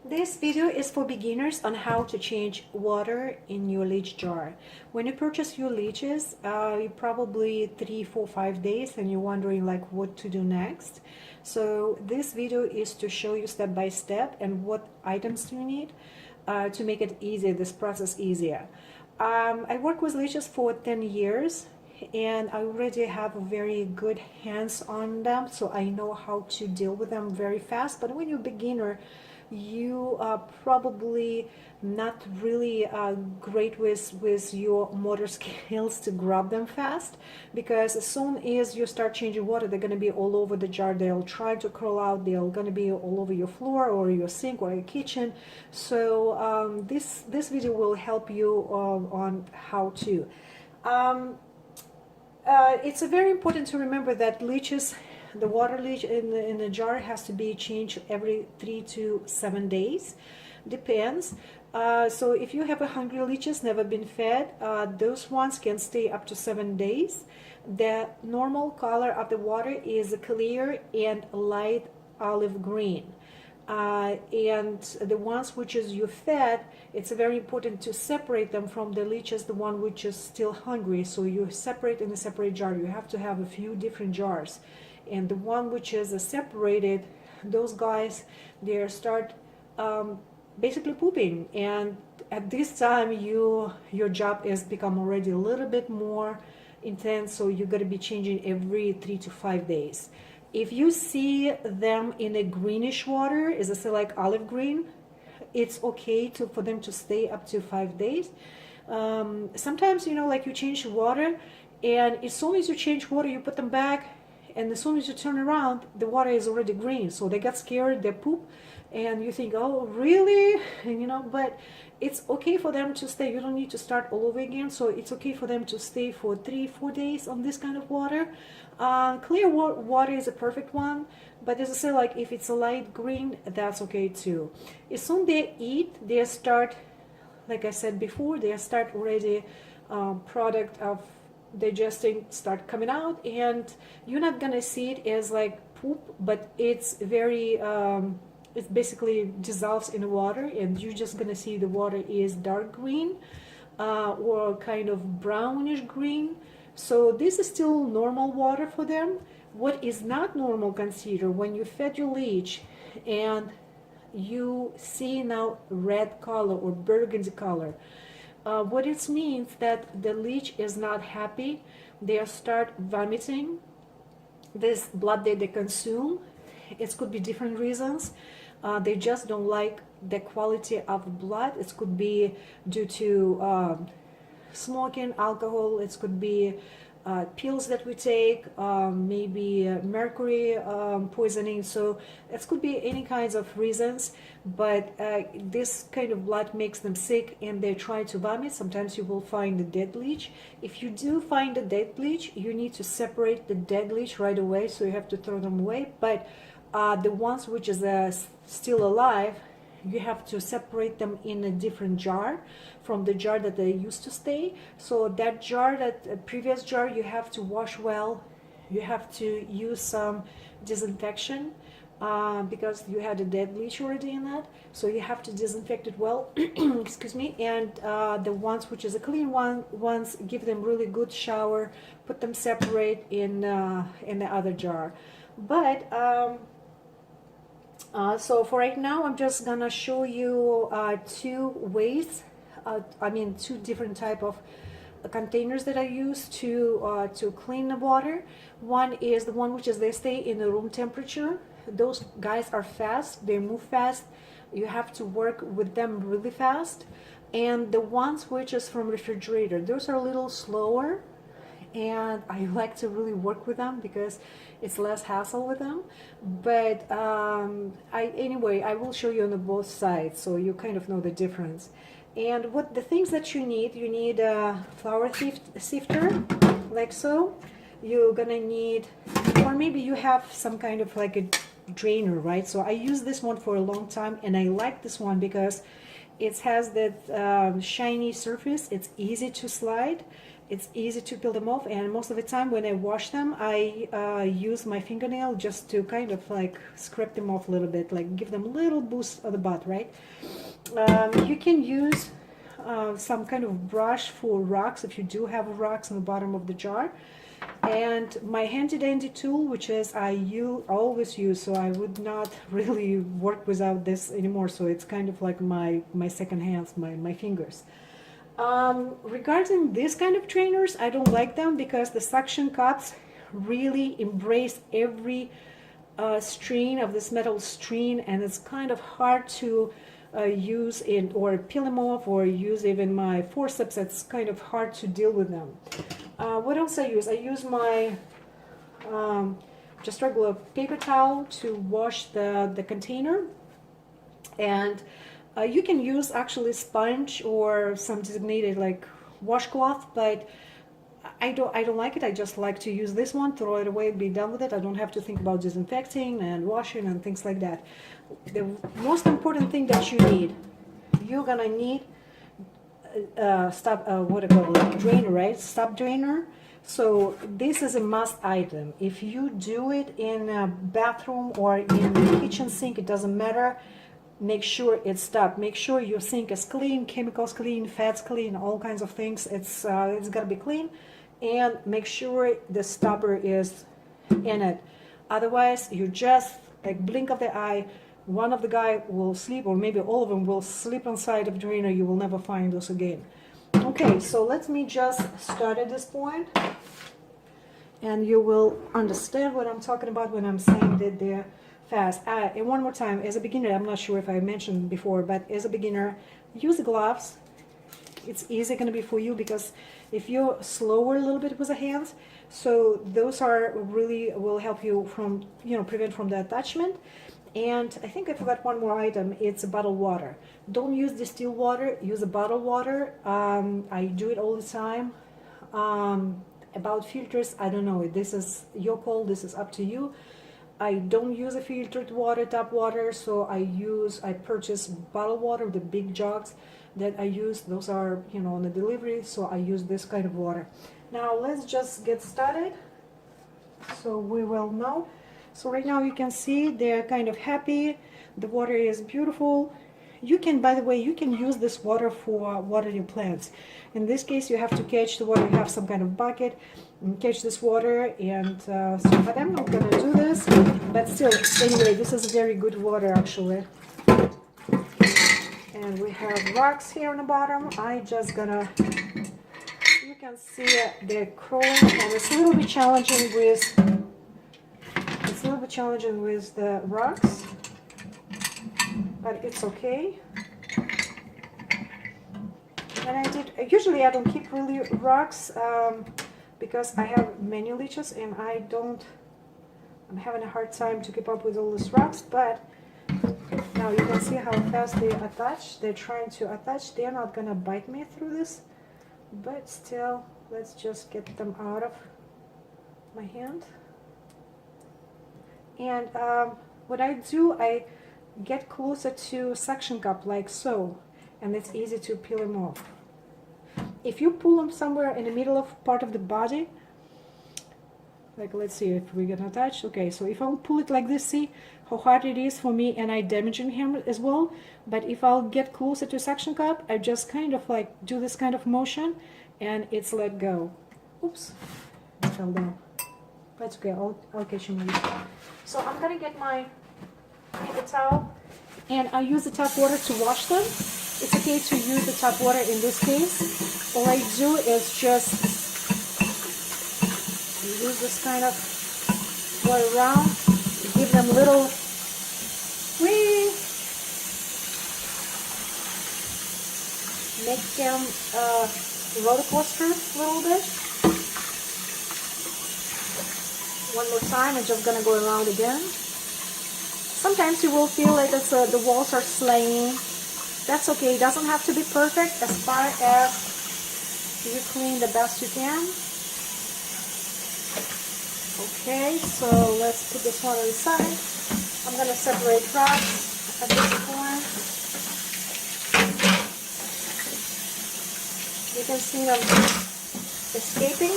This video is for beginners on how to change water in your leech jar. When you purchase your leeches, you probably 3, 4, 5 days and you're wondering like what to do next. So this video is to show you step by step and what items you need to make it easier, this process easier. I work with leeches for 10 years and I already have very good hands on them, so I know how to deal with them very fast. But when you're a beginner, you are probably not really great with your motor skills to grab them fast, because as soon as you start changing water, they're going to be all over the jar. They'll try to crawl out. They're going to be all over your floor or your sink or your kitchen. So this video will help you on how to. It's very important to remember that leeches, the water leech in the jar has to be changed every 3 to 7 days, depends. So if you have a hungry leeches never been fed, those ones can stay up to 7 days. The normal color of the water is clear and light olive green. And the ones which is you fed, it's very important to separate them from the leeches, the one which is still hungry. So you separate in a separate jar. You have to have a few different jars. And the one which is separated, those guys, they start basically pooping. And at this time, your job has become already a little bit more intense. So you got to be changing every 3 to 5 days. If you see them in a greenish water, is it like olive green, it's okay for them to stay up to 5 days. Sometimes, like you change the water, and as soon as you change water, you put them back, and as soon as you turn around, the water is already green. So they got scared, they poop, and you think, oh, really? But it's okay for them to stay. You don't need to start all over again. So it's okay for them to stay for 3, 4 days on this kind of water. Clear water is a perfect one, but as I say, like if it's a light green, that's okay too. As soon they eat, they start, like I said before, they start already product of digesting start coming out, and you're not gonna see it as like poop, but it's very it basically dissolves in the water, and you're just gonna see the water is dark green or kind of brownish green. So this is still normal water for them. What is not normal, consider when you fed your leech and you see now red color or burgundy color. What it means that the leech is not happy. They start vomiting this blood that they consume. It could be different reasons. They just don't like the quality of blood. It could be due to smoking, alcohol. It could be pills that we take, maybe mercury poisoning. So it could be any kinds of reasons, but this kind of blood makes them sick and they try to vomit. Sometimes you will find a dead leech. If you do find a dead leech, you need to separate the dead leech right away, so you have to throw them away. But the ones which is still alive, you have to separate them in a different jar from the jar that they used to stay. So that jar, that previous jar, you have to wash well. You have to use some disinfection because you had a dead leech already in that. So you have to disinfect it well. Excuse me. And the ones which is a clean ones, give them really good shower. Put them separate in the other jar. But so for right now, I'm just gonna show you 2 ways. Two different type of containers that I use to clean the water. One is the one which is they stay in the room temperature. Those guys are fast. They move fast. You have to work with them really fast. And the ones which is from refrigerator, those are a little slower. And I like to really work with them because it's less hassle with them. But anyway, I will show you on both sides so you kind of know the difference. And what the things that you need a flour sifter, like so. You're gonna need, or maybe you have some kind of like a drainer, right? So I use this one for a long time, and I like this one because it has that shiny surface. It's easy to slide, It's easy to peel them off, and most of the time when I wash them, I use my fingernail just to kind of like scrape them off a little bit, like give them a little boost of the butt, right? You can use some kind of brush for rocks if you do have rocks in the bottom of the jar. And my handy dandy tool, which is I always use, so I would not really work without this anymore, so it's kind of like my second hands, my fingers. Regarding these kind of trainers, I don't like them because the suction cups really embrace every string of this metal string, and it's kind of hard to use it or peel them off, or use even my forceps. It's kind of hard to deal with them. What else I use? I use my just regular paper towel to wash the container, and you can use actually sponge or some designated like washcloth, but I don't like it. I just like to use this one, throw it away, be done with it. I don't have to think about disinfecting and washing and things like that. The most important thing that you're gonna need drainer, right? Stop drainer. So this is a must item. If you do it in a bathroom or in the kitchen sink, it doesn't matter. Make sure it's stopped. Make sure your sink is clean, chemicals clean, fats clean, all kinds of things. It's gotta be clean, and make sure the stopper is in it. Otherwise, you just like blink of the eye, one of the guy will sleep, or maybe all of them will sleep inside of drainer. You will never find those again. Okay, so let me just start at this point, and you will understand what I'm talking about when I'm saying that they're fast. And one more time, as a beginner, I'm not sure if I mentioned before, but as a beginner, use the gloves. It's easy going to be for you, because if you're slower a little bit with the hands, so those are really will help you from, prevent from the attachment. And I think I forgot one more item. It's a bottled water. Don't use distilled water, use a bottled water. I do it all the time. About filters, I don't know. This is your call. This is up to you. I don't use a filtered water, tap water, so I purchase bottled water, the big jugs that I use. Those are, on the delivery, so I use this kind of water. Now let's just get started, so we will know. So right now you can see they're kind of happy. The water is beautiful. You can, by the way, you can use this water for watering your plants. In this case, you have to catch the water. You have some kind of bucket and catch this water. And but I'm not gonna do this. But still, anyway, this is very good water actually. And we have rocks here on the bottom. I just gonna. You can see they're crawling, and it's a little bit challenging with. It's a little bit challenging with the rocks, but it's okay. And usually I don't keep really rocks because I have many leeches, and I'm having a hard time to keep up with all these rocks. But now you can see how fast they attach. They're trying to attach. They're not gonna bite me through this, but still, let's just get them out of my hand. And what I do, I get closer to suction cup like so, and it's easy to peel them off. If you pull them somewhere in the middle of part of the body, like let's see if we're gonna touch. Okay, so if I'll pull it like this, see how hard it is for me, and I damaging him as well. But if I'll get closer to suction cup, I just kind of like do this kind of motion, and it's let go. Oops, I fell down. That's okay, I'll catch him later. So I'm gonna get my paper towel, and I use the tap water to wash them. It's okay to use the tap water in this case. All I do is just use this kind of water around, give them little wee, make them roller coaster a little bit. One more time, I'm just gonna go around again. Sometimes you will feel like it's, the walls are slaying. That's okay, it doesn't have to be perfect as far as you clean the best you can. Okay, so let's put this one on the side. I'm gonna separate rocks at this point. You can see them, escaping.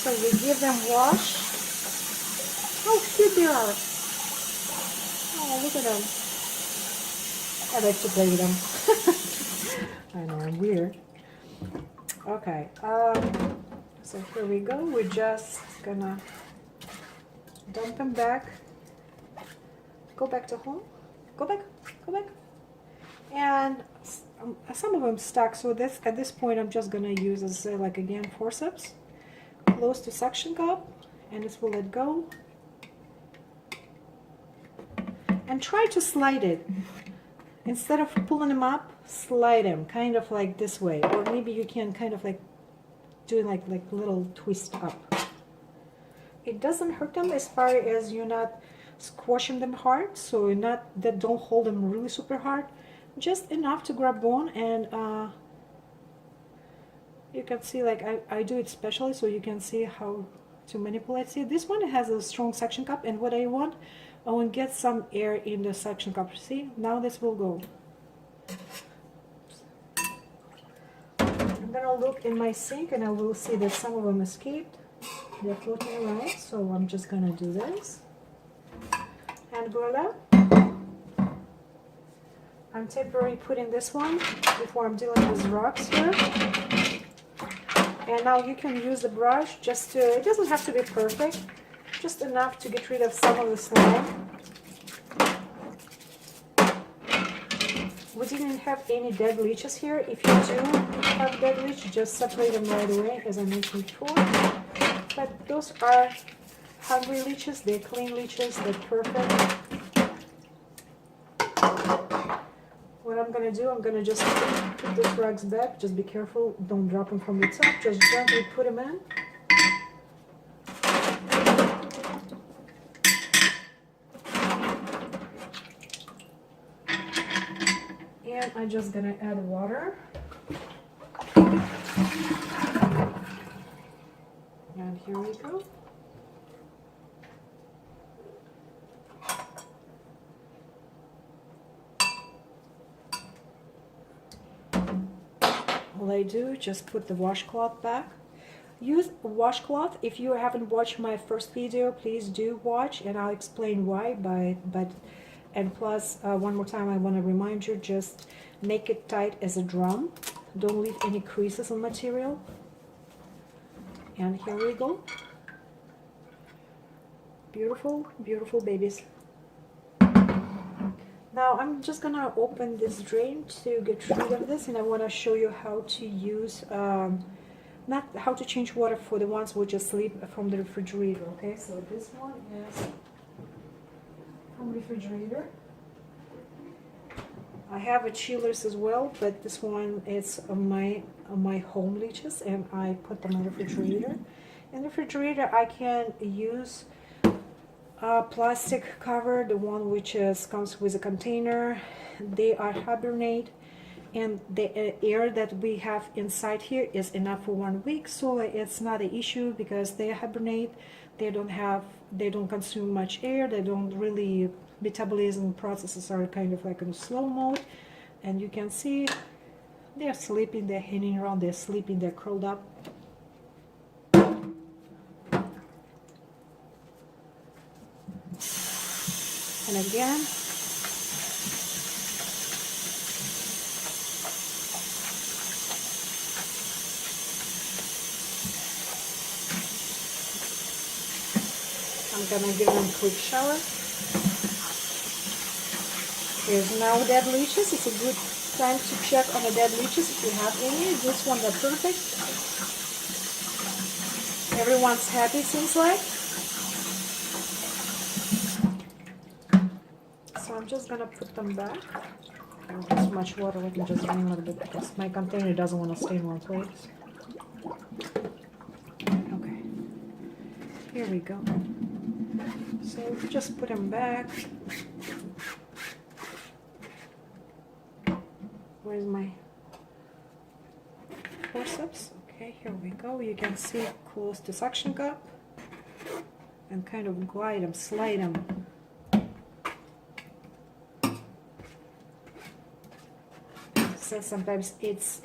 So we give them wash. How cute they are. Oh, look at them. I like to play with them. I know, I'm weird. Okay, so here we go. We're just gonna dump them back. Go back to home. Go back. Go back. And some of them stuck. So this at this point, I'm just gonna use as like again forceps, close to suction cup, and this will let go. And try to slide it. Instead of pulling them up, slide them kind of like this way, or maybe you can kind of like do like little twist up. It doesn't hurt them as far as you're not squashing them hard, so not that don't hold them really super hard, just enough to grab bone. And you can see like I do it specially so you can see how to manipulate. See, this one has a strong suction cup, and what I want to get some air in the suction cup. See, now this will go. I'm gonna look in my sink and I will see that some of them escaped. They're floating around, so I'm just gonna do this. And voila. I'm temporarily putting this one before I'm dealing with rocks here. And now you can use the brush just to, it doesn't have to be perfect, just enough to get rid of some of the slime. We didn't have any dead leeches here. If you do have dead leech, just separate them right away, as I mentioned before. But those are hungry leeches, they're clean leeches, they're perfect. What I'm gonna do, I'm gonna just put these rocks back. Just be careful, don't drop them from the top. Just gently put them in. And I'm just gonna add water. And here we go. All I do, just put the washcloth back. Use a washcloth. If you haven't watched my first video, please do watch, and I'll explain why. And plus, one more time, I want to remind you, just make it tight as a drum. Don't leave any creases on material. And here we go. Beautiful, beautiful babies. Now I'm just gonna open this drain to get rid of this, and I want to show you how to use, not how to change water for the ones which just sleep from the refrigerator. Okay, so this one is from refrigerator. I have a chillers as well, but this one is my home leeches, and I put them in the refrigerator. In the refrigerator, I can use plastic cover, the one which comes with a container. They are hibernate, and the air that we have inside here is enough for 1 week, so it's not an issue because they hibernate. They don't consume much air. They don't really, metabolism processes are kind of like in slow mode, and you can see they're sleeping, they're hanging around, they're sleeping, they're curled up. And again, I'm gonna give them a quick shower. Here's now dead leeches. It's a good time to check on the dead leeches if you have any. This one, they're perfect. Everyone's happy, seems like. So I'm just gonna put them back. Not too much water, let me just drain a little bit because my container doesn't want to stay in one place. Okay, here we go. So just put them back. Where's my forceps? Okay, here we go. You can see close to suction cup and kind of glide them, slide them. So sometimes it's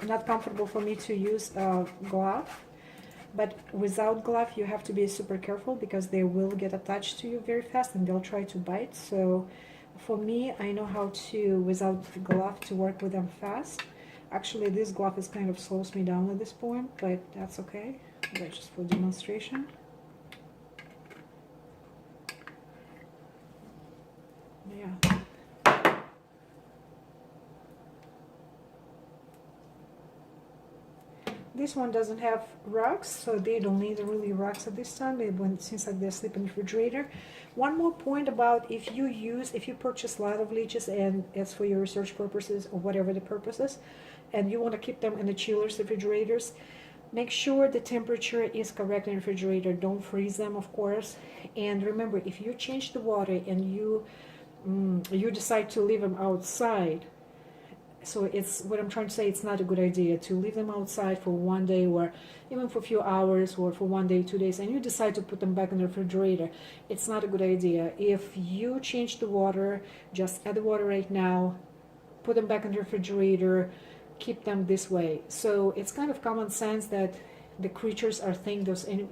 not comfortable for me to use a glove, but without glove you have to be super careful because they will get attached to you very fast and they'll try to bite. So for me, I know how to, without the glove, to work with them fast. Actually, this glove is kind of slows me down at this point, but that's okay. That's just for demonstration. Yeah. This one doesn't have rugs, so they don't need really rugs at this time. It seems like they sleep in the refrigerator. One more point about if you purchase a lot of leeches and it's for your research purposes or whatever the purpose is, and you want to keep them in the chillers, refrigerators, make sure the temperature is correct in the refrigerator. Don't freeze them, of course. And remember, if you change the water and you decide to leave them outside, so it's what I'm trying to say, it's not a good idea to leave them outside for one day or even for a few hours or for 1 day, 2 days, and you decide to put them back in the refrigerator. It's not a good idea. If you change the water, just add the water right now, put them back in the refrigerator, keep them this way. So it's kind of common sense that the creatures are thinking those, I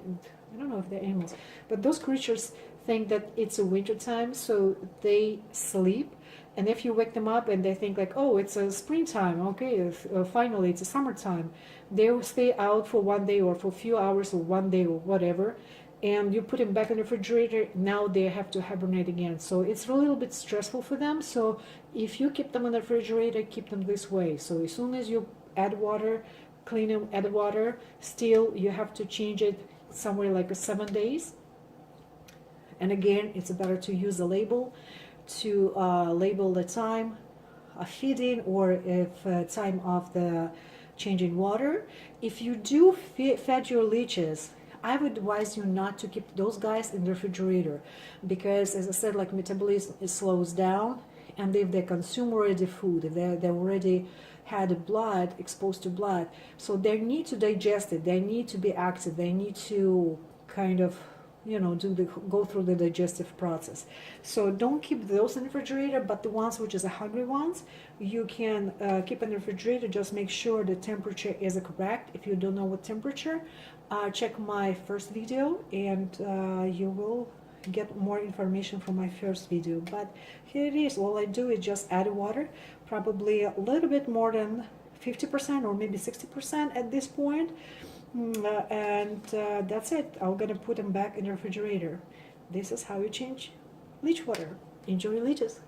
don't know if they're animals, but those creatures think that it's a winter time, so they sleep. And if you wake them up and they think like, oh, it's a springtime, okay, finally it's a summertime, they will stay out for 1 day or for a few hours or 1 day or whatever, and you put them back in the refrigerator, now they have to hibernate again. So it's a little bit stressful for them. So if you keep them in the refrigerator, keep them this way. So as soon as you add water, clean them, add water, still you have to change it somewhere like 7 days. And again, it's better to use a label to label the time of feeding or if time of the changing water. If you do feed your leeches, I would advise you not to keep those guys in the refrigerator because, as I said, like metabolism slows down, and if they consume already food, if they already had blood exposed to blood, so they need to digest it, they need to be active, they need to kind of go through the digestive process. So don't keep those in the refrigerator, but the ones which is the hungry ones, you can keep in the refrigerator. Just make sure the temperature is correct. If you don't know what temperature, check my first video and you will get more information from my first video. But here it is. All I do is just add water, probably a little bit more than 50% or maybe 60% at this point. And that's it. I'm gonna put them back in the refrigerator. This is how you change leech water. Enjoy leeches.